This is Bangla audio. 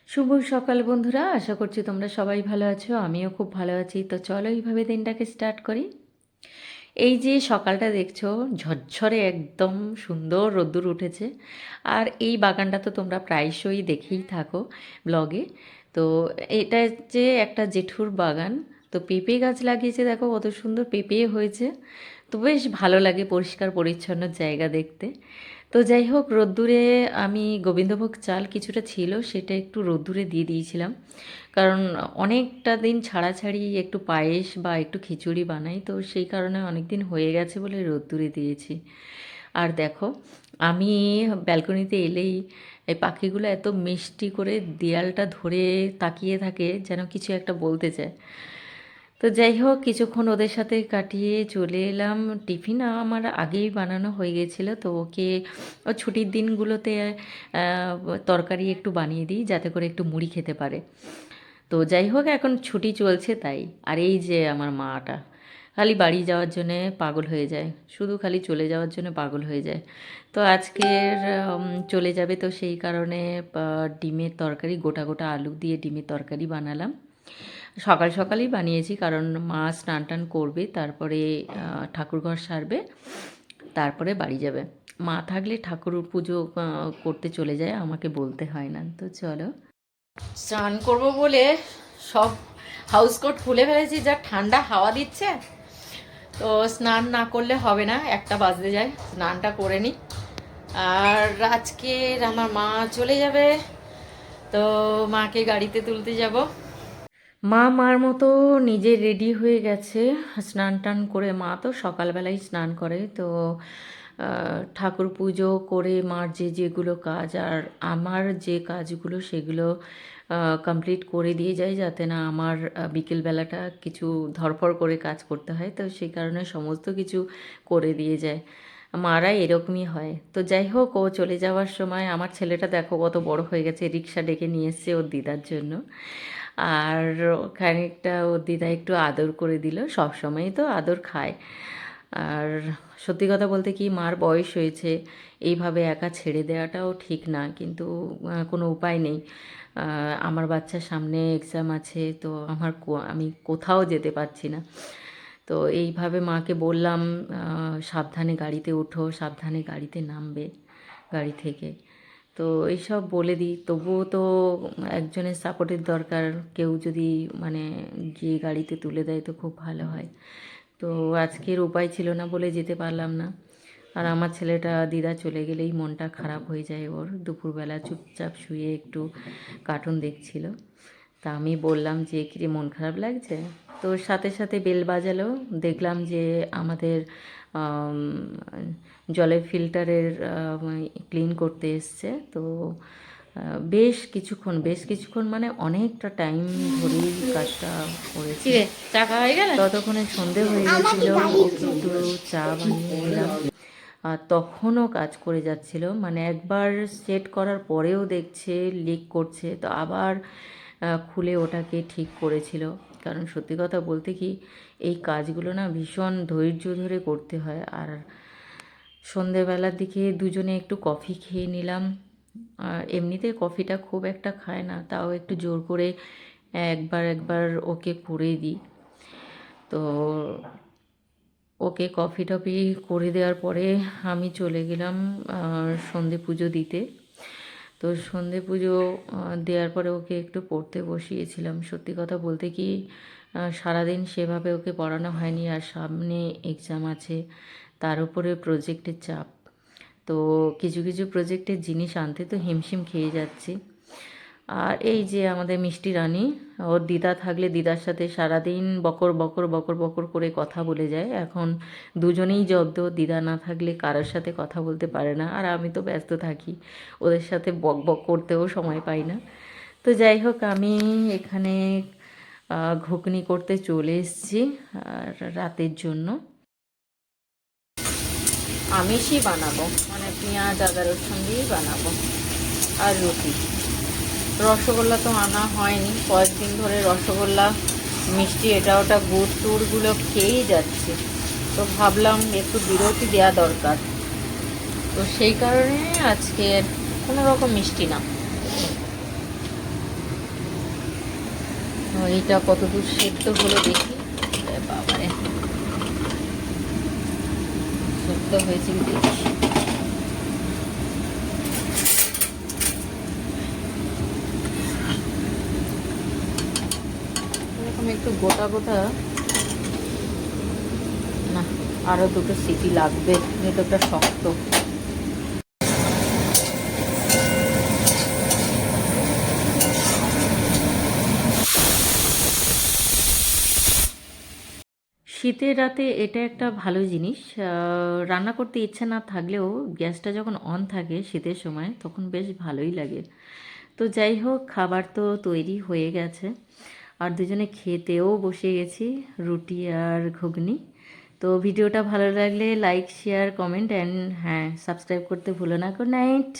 শুভ সকাল বন্ধুরা, আশা করছি তোমরা সবাই ভালো আছো। আমিও খুব ভালো আছি। তো চলো এইভাবে দিনটাকে স্টার্ট করি। এই যে সকালটা দেখছো, ঝরঝরে একদম সুন্দর রোদ্দুর উঠেছে। আর এই বাগানটা তো তোমরা প্রায়শই দেখেই থাকো ব্লগে। তো এটা যে একটা জেঠুর বাগান। তো পেঁপে গাছ লাগিয়েছে, দেখো কত সুন্দর পেঁপে হয়েছে। তো বেশ ভালো লাগে পরিষ্কার পরিচ্ছন্ন জায়গা দেখতে। তো যাই হোক, রোদ্দুরে আমি গোবিন্দভোগ চাল কিছুটা ছিল, সেটা একটু রোদ্দুরে দিয়ে দিয়েছিলাম। কারণ অনেকটা দিন ছাড়াছাড়ি একটু পায়েস বা একটু খিচুড়ি বানাই, তো সেই কারণে অনেক দিন হয়ে গেছে বলে রোদ্দুরে দিয়েছি। আর দেখো, আমি ব্যালকনিতে এলেই এই পাখিগুলো এত মিষ্টি করে দেয়ালটা ধরে তাকিয়ে থাকে, যেন কিছু একটা বলতে চায়। তো যাই হোক, কিছুক্ষণ ওদের সাথে কাটিয়ে চলে এলাম। টিফিন আমার আগেই বানানো হয়ে গেছিলো, তো ওকে ও ছুটির দিনগুলোতে তরকারি একটু বানিয়ে দিই যাতে করে একটু মুড়ি খেতে পারে। তো যাই হোক, এখন ছুটি চলছে তাই। আর এই যে আমার মাটা খালি বাড়ি যাওয়ার জন্যে পাগল হয়ে যায়, শুধু খালি চলে যাওয়ার জন্য পাগল হয়ে যায়। তো আজকের চলে যাবে, তো সেই কারণে ডিমের তরকারি, গোটা গোটা আলু দিয়ে ডিমের তরকারি বানালাম। সকাল সকালই বানিয়েছি, কারণ মা স্নান টান করবে, তারপরে ঠাকুরঘর সারবে, তারপরে বাড়ি যাবে। মা থাকলে ঠাকুর পুজো করতে চলে যায়, আমাকে বলতে হয় না। তো চলো, স্নান করব বলে সব হাউস কোট খুলে ফেলেছি, যা ঠান্ডা হাওয়া দিচ্ছে। তো স্নান না করলে হবে না, 1টা বাজতে যায়, স্নানটা করে নিই। আর আজকে আমার মা চলে যাবে, তো মাকে গাড়িতে তুলতে যাব। মা মার মতো নিজে রেডি হয়ে গেছে, স্নান টান করে। মা তো সকালবেলাই স্নান করে, তো ঠাকুর পুজো করে মার যেগুলো কাজ আর আমার যে কাজগুলো সেগুলো কমপ্লিট করে দিয়ে যায়, যাতে না আমার বিকেলবেলাটা কিছু ধরফর করে কাজ করতে হয়। তো সেই কারণে সমস্ত কিছু করে দিয়ে যায়। মারা এরকমই হয়। তো যাই হোক, ও চলে যাওয়ার সময় আমার ছেলেটা দেখো কত বড় হয়ে গেছে, রিক্সা ডেকে নিয়ে এসছে ওর দিদার জন্য। আর খানিকটা ওর দিদা একটু আদর করে দিল, সব সময়ই তো আদর খায়। আর সত্যি কথা বলতে কি, মার বয়স হয়েছে, এইভাবে একা ছেড়ে দেওয়াটাও ঠিক না, কিন্তু কোনো উপায় নেই। আমার বাচ্চার সামনে এক্সাম আছে, তো আমি কোথাও যেতে পারছি না। তো এইভাবে মাকে বললাম, সাবধানে গাড়িতে ওঠো, সাবধানে গাড়িতে নামবে গাড়ি থেকে। তো এইসব বলে দিই, তবুও তো একজনের সাপোর্টের দরকার। কেউ যদি মানে গিয়ে গাড়িতে তুলে দেয় তো খুব ভালো হয়। তো আজকের উপায় ছিল না বলে যেতে পারলাম না। আর আমার ছেলেটা দিদা চলে গেলেই মনটা খারাপ হয়ে যায় ওর। দুপুরবেলা চুপচাপ শুয়ে একটু কার্টুন দেখছিল। তা আমি বললাম যে, কিরে মন খারাপ লাগছে? তো সাথে সাথে বেল বাজালো, দেখলাম যে আমাদের আম, জলের ফিল্টারের ক্লিন করতে এসছে। তো বেশ কিছুক্ষণ মানে অনেকটা টাইম ধরেই কাজটা করেছি। টাকা হয়ে গেল, ততক্ষণে সন্ধে হয়ে গেছিলো, ওকে একটু চা বানিয়ে দিলাম। আর তখনও কাজ করে যাচ্ছিল, মানে একবার সেট করার পরেও দেখছে লিক করছে, তো আবার খুলে ওটাকে ঠিক করেছিল। কারণ সত্যি কথা বলতে কি, এই কাজগুলো না ভীষণ ধৈর্য ধরে করতে হয়। আর সন্ধেবেলার দিকে দুজনে একটু কফি খেয়ে নিলাম। আর এমনিতে কফিটা খুব একটা খায় না, তাও একটু জোর করে একবার একবার ওকে করে দিই। তো ওকে কফি টফি করে দেওয়ার পরে আমি চলে গেলাম সন্ধে পুজো দিতে। তো সন্ধে পুজো দেওয়ার পরে ওকে একটু পড়তে বসিয়েছিলাম। সত্যি কথা বলতে কি, সারাদিন সেভাবে ওকে পড়ানো হয়নি, আর সামনে এক্সাম আছে, তার উপরে প্রজেক্টের চাপ। তো কিছু কিছু প্রজেক্টের জিনিস আনতে তো হিমশিম খেয়ে যাচ্ছি। আর এই যে আমাদের মিষ্টি রানী, ওর দিদা থাকলে দিদার সাথে সারাদিন বকর বকর বকর বকর করে কথা বলে যায়। এখন দুজনেই জব্দ, দিদা না থাকলে কারোর সাথে কথা বলতে পারে না, আর আমি তো ব্যস্ত থাকি, ওদের সাথে বক বক করতেও সময় পাই না। তো যাই হোক, আমি এখানে ঘুগনি করতে চলে এসেছি আর রাতের জন্য আমিষই বানাবো, মানে পেঁয়াজ আদা রসুন দিয়েই বানাবো, আর রুটি। রসগোল্লা তো আনা হয়নি কয়েকদিন ধরে, রসগোল্লা মিষ্টি এটা ওটা গুড় টুড়গুলো খেয়েই যাচ্ছে। তো ভাবলাম একটু বিরতি দেওয়া দরকার, তো সেই কারণে আজকে কোনো রকম মিষ্টি না। এইটা কতদূর সেদ্ধ হলো দেখি। বাবারে, সেদ্ধ হয়েছে কি দেখি। এরকম একটু গোটা গোটা, না আরও দুটো সিটি লাগবে, ভেতরটা শক্ত। শীতের রাতে এটা একটা ভালো জিনিস, রান্না করতে ইচ্ছে না থাকলেও গ্যাসটা যখন অন থাকে শীতের সময় তখন বেশ ভালোই লাগে। তো যাই হোক, খাবার তো তৈরি হয়ে গেছে, আর দুজনে খেতেও বসে গেছি, রুটি আর ঘুগনি। তো ভিডিওটা ভালো লাগলে লাইক শেয়ার কমেন্ট অ্যান্ড হ্যাঁ সাবস্ক্রাইব করতে ভুলো না। Good night.